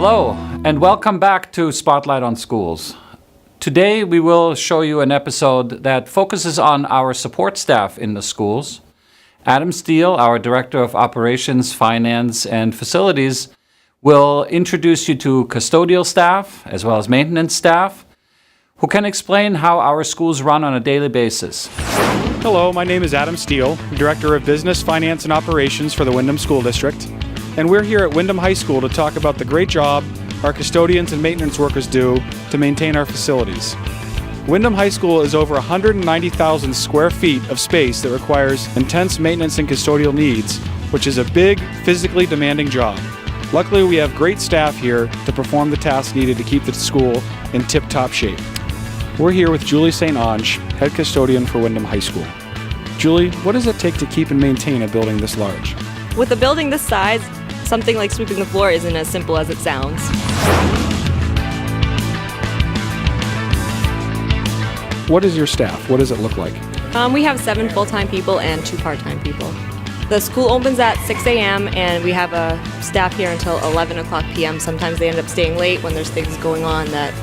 Hello, and welcome back to Spotlight on Schools. Today we will show you an episode that focuses on our support staff in the schools. Adam Steele, our Director of Operations, Finance, and Facilities, will introduce you to custodial staff as well as maintenance staff who can explain how our schools run on a daily basis. Hello, my name is Adam Steele, Director of Business, Finance, and Operations for the Windham School District. And we're here at Windham High School to talk about the great job our custodians and maintenance workers do to maintain our facilities. Windham High School is over 190,000 square feet of space that requires intense maintenance and custodial needs, which is a big, physically demanding job. Luckily, we have great staff here to perform the tasks needed to keep the school in tip-top shape. We're here with Julie St. Ange, head custodian for Windham High School. Julie, what does it take to keep and maintain a building this large? With a building this size, something like sweeping the floor isn't as simple as it sounds. What is your staff? What does it look like? We have 7 full-time people and 2 part-time people. The school opens at 6 a.m. and we have a staff here until 11 o'clock p.m. Sometimes they end up staying late when there's things going on that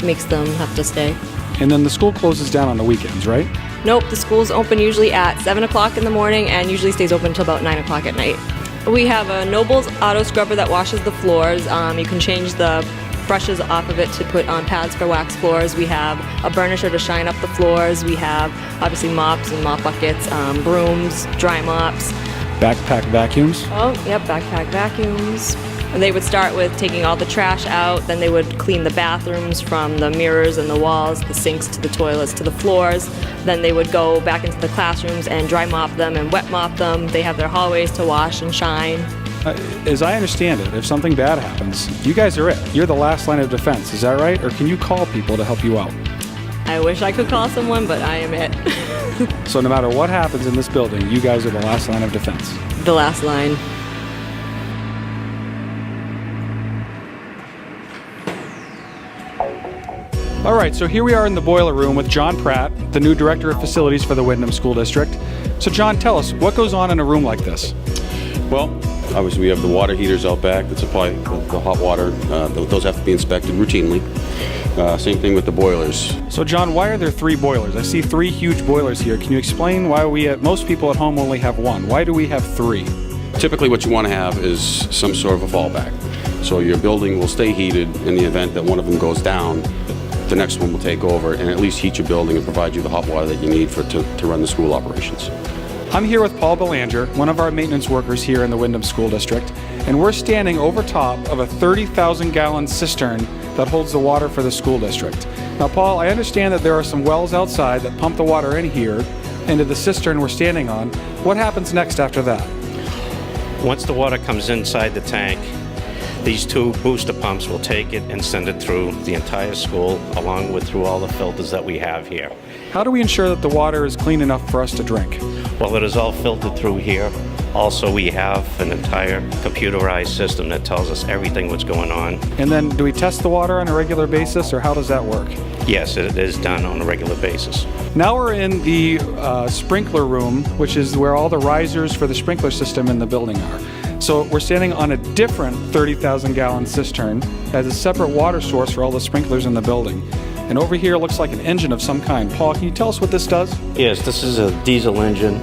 makes them have to stay. And then the school closes down on the weekends, right? Nope, the school's open usually at 7 o'clock in the morning and usually stays open until about 9 o'clock at night. We have a Nobles auto scrubber that washes the floors. You can change the brushes off of it to put on pads for wax floors. We have a burnisher to shine up the floors. We have obviously mops and mop buckets, brooms, dry mops. Backpack vacuums? Oh, yep, backpack vacuums. And they would start with taking all the trash out, then they would clean the bathrooms from the mirrors and the walls, the sinks to the toilets to the floors. Then they would go back into the classrooms and dry mop them and wet mop them. They have their hallways to wash and shine. As I understand it, if something bad happens, you guys are it. You're the last line of defense, is that right? Or can you call people to help you out? I wish I could call someone, but I am it. So no matter what happens in this building, you guys are the last line of defense. The last line. All right, so here we are in the boiler room with John Pratt, the new Director of Facilities for the Windham School District. So John, tell us, what goes on in a room like this? Well, obviously we have the water heaters out back that supply the hot water. Those have to be inspected routinely. Same thing with the boilers. So John, why are there 3 boilers? I see 3 huge boilers here. Can you explain why most people at home only have 1? Why do we have 3? Typically what you want to have is some sort of a fallback. So your building will stay heated in the event that one of them goes down. The next one will take over and at least heat your building and provide you the hot water that you need to run the school operations. I'm here with Paul Belanger, one of our maintenance workers here in the Windham School District, and we're standing over top of a 30,000-gallon cistern that holds the water for the school district. Now, Paul, I understand that there are some wells outside that pump the water in here into the cistern we're standing on. What happens next after that? Once the water comes inside the tank, these 2 booster pumps will take it and send it through the entire school, along with through all the filters that we have here. How do we ensure that the water is clean enough for us to drink? Well, it is all filtered through here. Also, we have an entire computerized system that tells us everything what's going on. And then do we test the water on a regular basis, or how does that work? Yes, it is done on a regular basis. Now we're in the sprinkler room, which is where all the risers for the sprinkler system in the building are. So we're standing on a different 30,000-gallon cistern as a separate water source for all the sprinklers in the building. And over here looks like an engine of some kind. Paul, can you tell us what this does? Yes, this is a diesel engine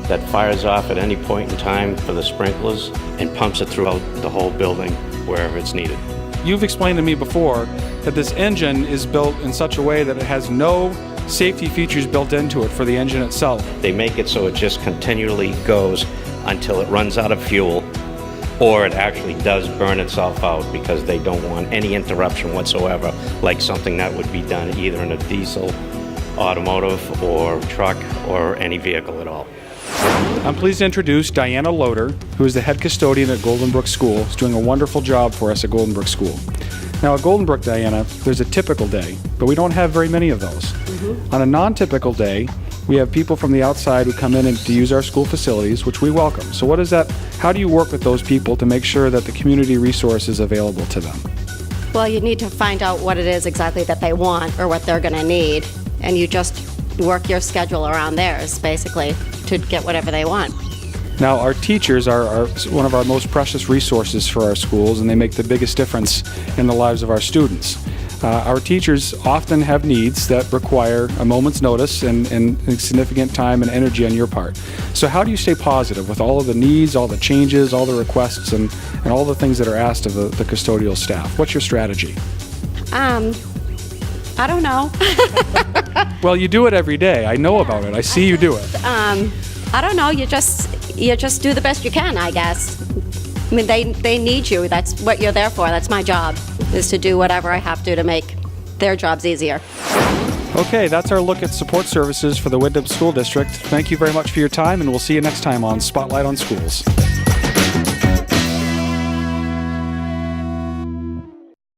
that fires off at any point in time for the sprinklers and pumps it throughout the whole building wherever it's needed. You've explained to me before that this engine is built in such a way that it has no safety features built into it for the engine itself. They make it so it just continually goes until it runs out of fuel, or it actually does burn itself out because they don't want any interruption whatsoever, like something that would be done either in a diesel, automotive, or truck, or any vehicle at all. I'm pleased to introduce Diana Loader, who is the head custodian at Golden Brook School. She's doing a wonderful job for us at Golden Brook School. Now at Golden Brook, Diana, there's a typical day, but we don't have very many of those. On a non-typical day, we have people from the outside who come in and to use our school facilities, which we welcome. So what is that? How do you work with those people to make sure that the community resource is available to them? Well, you need to find out what it is exactly that they want or what they're going to need, and you just work your schedule around theirs, basically, to get whatever they want. Now, our teachers are one of our most precious resources for our schools, and they make the biggest difference in the lives of our students. Our teachers often have needs that require a moment's notice and significant time and energy on your part. So how do you stay positive with all of the needs, all the changes, all the requests, and all the things that are asked of the custodial staff? What's your strategy? I don't know. Well, you do it every day. I know about it. I see you do it. I don't know. You just do the best you can, I guess. I mean, they need you. That's what you're there for. That's my job, is to do whatever I have to make their jobs easier. Okay, that's our look at support services for the Windham School District. Thank you very much for your time, and we'll see you next time on Spotlight on Schools.